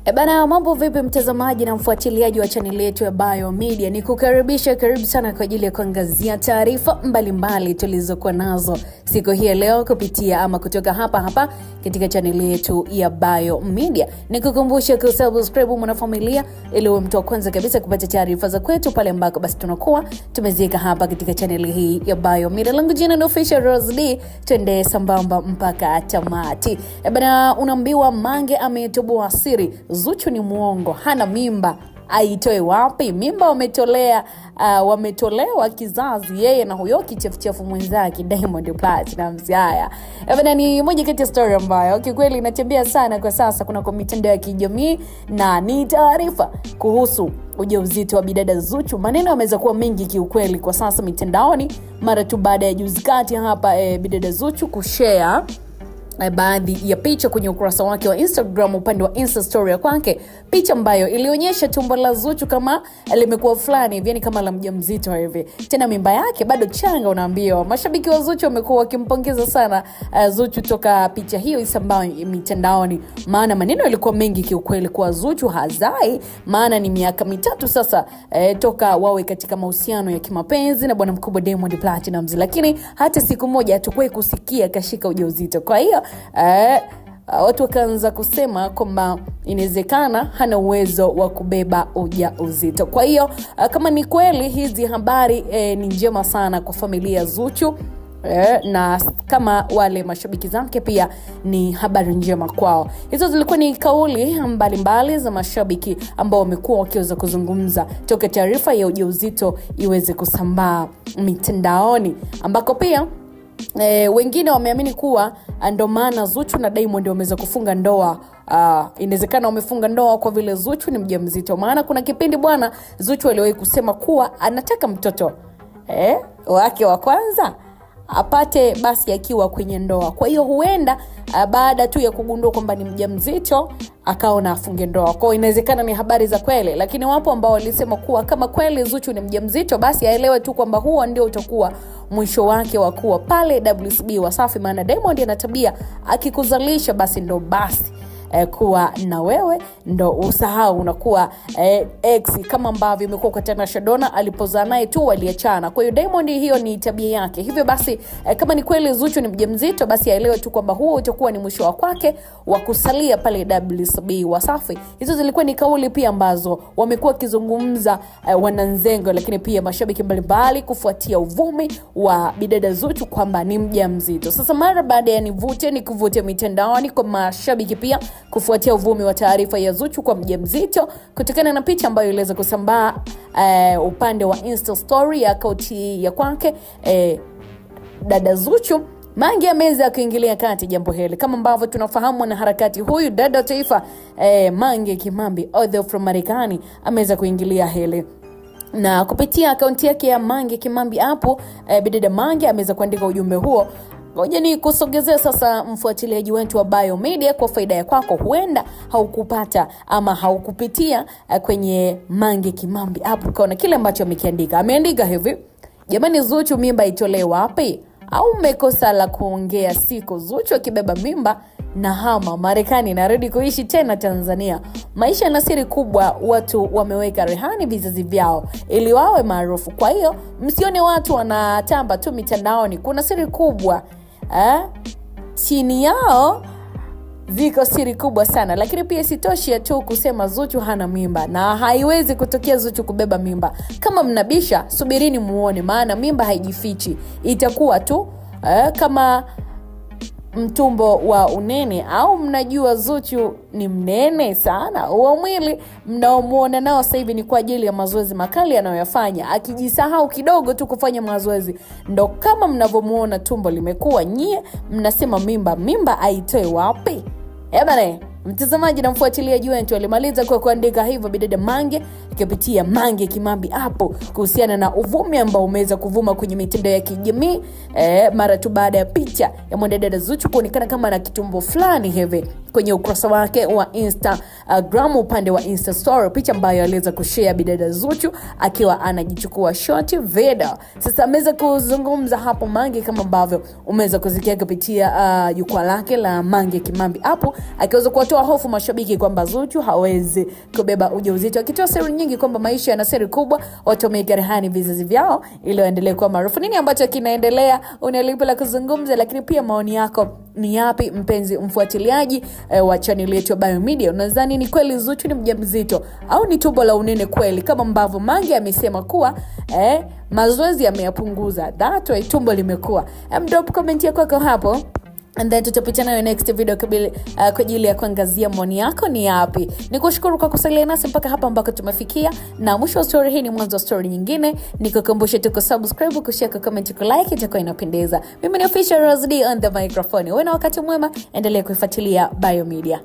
Bana, mambo vipi mtazamaji na mfuatiliaji wa channel yetu ya Bayo Media? Nikukaribisha, karibu sana kwa ajili ya kuangazia taarifa mbalimbali tulizokuwa nazo siku hii leo kupitia ama kutoka hapa katika channel yetu ya Bayo Media. Nikukumbusha kusubscribe mwanafamilia ili uwe mtu wa kwanza kabisa kupata taarifa za kwetu pale ambako basi tunakuwa tumeziweka hapa katika channel hii ya Bayo Media. Langu jina ni Official Rose D, twende sambamba mpaka tamati. Bana, unaambiwa Mange ametoboa siri, Zuchu ni muongo, hana mimba, aitoe wapi? Mimba wametolewa kizazi yeye na huyo kichefuchefu mwenzake Diamond Platnumz. Haya bana, ni moja kati ya story ambayo kikweli inatembea sana kwa sasa kuna kwa mitandao ya kijamii, na ni taarifa kuhusu ujauzito wa bidada Zuchu. Maneno yameweza kuwa mengi kiukweli kwa sasa mitandaoni mara tu baada ya juzi kati hapa bidada Zuchu kushare baadhi ya picha kwenye ukurasa wake wa Instagram, upande wa Insta story kwake, picha ambayo ilionyesha tumbo la Zuchu kama limekuwa fulani hivi, yani kama la mjamzito hivi, tena mimba yake bado changa. Unaambiwa mashabiki wa Zuchu wamekuwa wakimpongeza sana Zuchu toka picha hiyo isambao mitandaoni, maana maneno yalikuwa mengi kiukweli kwa Zuchu hazai, maana ni miaka 3 sasa toka wawe katika mahusiano ya kimapenzi na bwana mkubwa Diamond Platnumz, lakini hata siku moja hatukuwahi kusikia kashika ujauzito. Kwa hiyo watu wakaanza kusema kwamba inawezekana hana uwezo wa kubeba ujauzito. Kwa hiyo kama ni kweli hizi habari ni njema sana kwa familia Zuchu, na kama wale mashabiki zake pia ni habari njema kwao. Hizo zilikuwa ni kauli mbalimbali za mashabiki ambao wamekuwa wakiweza kuzungumza toka taarifa ya ujauzito iweze kusambaa mitandaoni, ambako pia wengine wameamini kuwa ndo maana Zuchu na Diamond wameweza kufunga ndoa. Inawezekana wamefunga ndoa kwa vile Zuchu ni mjamzito, maana kuna kipindi bwana Zuchu aliwahi kusema kuwa anataka mtoto wake wa kwanza apate basi akiwa kwenye ndoa. Kwa hiyo huenda baada tu ya kugundua kwamba ni mjamzito akaona afunge ndoa. Kwa hiyo inawezekana ni habari za kweli, lakini wapo ambao walisema kuwa kama kweli Zuchu ni mjamzito basi aelewe tu kwamba huo ndio utakuwa mwisho wake wa kuwa pale WCB Wasafi, maana Diamond ana tabia akikuzalisha basi ndo basi kuwa na wewe ndo usahau, unakuwa ex, kama ambavyo imekuwa kwa Tanasha Donna alipozaa naye tu waliachana. Kwa hiyo Diamond hiyo ni tabia yake. Hivyo basi kama ni kweli Zuchu ni mjamzito basi aelewe tu kwamba huo utakuwa ni mwisho wa kwake wa kusalia pale WCB Wasafi. Hizo zilikuwa ni kauli pia ambazo wamekuwa kizungumza wananzengo, lakini pia mashabiki mbalimbali kufuatia uvumi wa bidada Zuchu kwamba ni mjamzito. Sasa mara baada ya kuvute mitandaoni kwa mashabiki pia kufuatia uvumi wa taarifa ya Zuchu kwa mjamzito kutokana na picha ambayo iliweza kusambaa upande wa Insta story ya akaunti ya kwake dada Zuchu, Mange ameweza kuingilia kati jambo hili. Kama ambavyo tunafahamu na harakati huyu dada taifa Mange Kimambi author from Marekani ameweza kuingilia hili, na kupitia akaunti yake ya Mange Kimambi hapo bidada Mange ameweza kuandika ujumbe huo. Ngoja ni kusogezea sasa mfuatiliaji wetu wa Bayo Media kwa faida ya kwako, huenda haukupata ama haukupitia kwenye Mange Kimambi hapo kaona kile ambacho amekiandika. Ameandika hivi: jamani, Zuchu mimba itolewe wapi? Au mmekosa la kuongea? Siku Zuchu akibeba mimba na hama Marekani narudi kuishi tena Tanzania. Maisha na siri kubwa, watu wameweka rehani vizazi vyao ili wawe maarufu. Kwa hiyo msione watu wanatamba tu mitandaoni, kuna siri kubwa chini yao, ziko siri kubwa sana. Lakini pia sitoshi tu kusema Zuchu hana mimba, na haiwezi kutokea Zuchu kubeba mimba. Kama mnabisha subirini muone, maana mimba haijifichi, itakuwa tu kama mtumbo wa unene. Au mnajua Zuchu ni mnene sana? Huo mwili mnaomuona nao sasa hivi ni kwa ajili ya mazoezi makali anayoyafanya, akijisahau kidogo tu kufanya mazoezi ndo kama mnavomuona tumbo limekuwa. Nyie mnasema mimba aitoe wapi? Bana, mtazamaji na mfuatiliaji wetu alimaliza kwa kuandika hivyo bidada Mange kupitia Mange Kimambi hapo kuhusiana na uvumi ambao umeweza kuvuma kwenye mitandao ya kijamii mara tu baada ya picha ya mwanadada Zuchu kuonekana kama na kitumbo fulani hivi kwenye ukurasa wake wa Instagram upande wa Insta story, picha ambayo aliweza kushare bidada Zuchu akiwa anajichukua short video. Sasa ameweza kuzungumza hapo Mange kama ambavyo umeweza kusikia kupitia jukwaa lake la Mange Kimambi hapo, akiweza kuwatoa hofu mashabiki kwamba Zuchu hawezi kubeba ujauzito, akitoa siri nyingi kwamba maisha yana siri kubwa, watu wamekarehani vizazi vyao ili waendelee kuwa maarufu. Nini ambacho kinaendelea? Unalipa la kuzungumza, lakini pia maoni yako ni yapi mpenzi mfuatiliaji wa channel yetu ya Biomedia? Unadhani ni kweli Zuchu ni mjamzito au ni tumbo la unene kweli kama ambavyo Mange amesema kuwa mazoezi yameyapunguza, that way tumbo limekuwa? Drop comment yako hapo and then tutapitana na next video kwa ajili ya kuangazia maoni yako ni yapi. Nikushukuru kwa kusalia nasi mpaka hapa ambako tumefikia, na mwisho wa story hii ni mwanzo wa story nyingine. Nikukumbusha tu kusubscribe, kushare, comment, kulike, itakuwa inapendeza. Mimi ni Official Rose D on the microphone. Wewe na wakati mwema, endelea kuifuatilia Biomedia.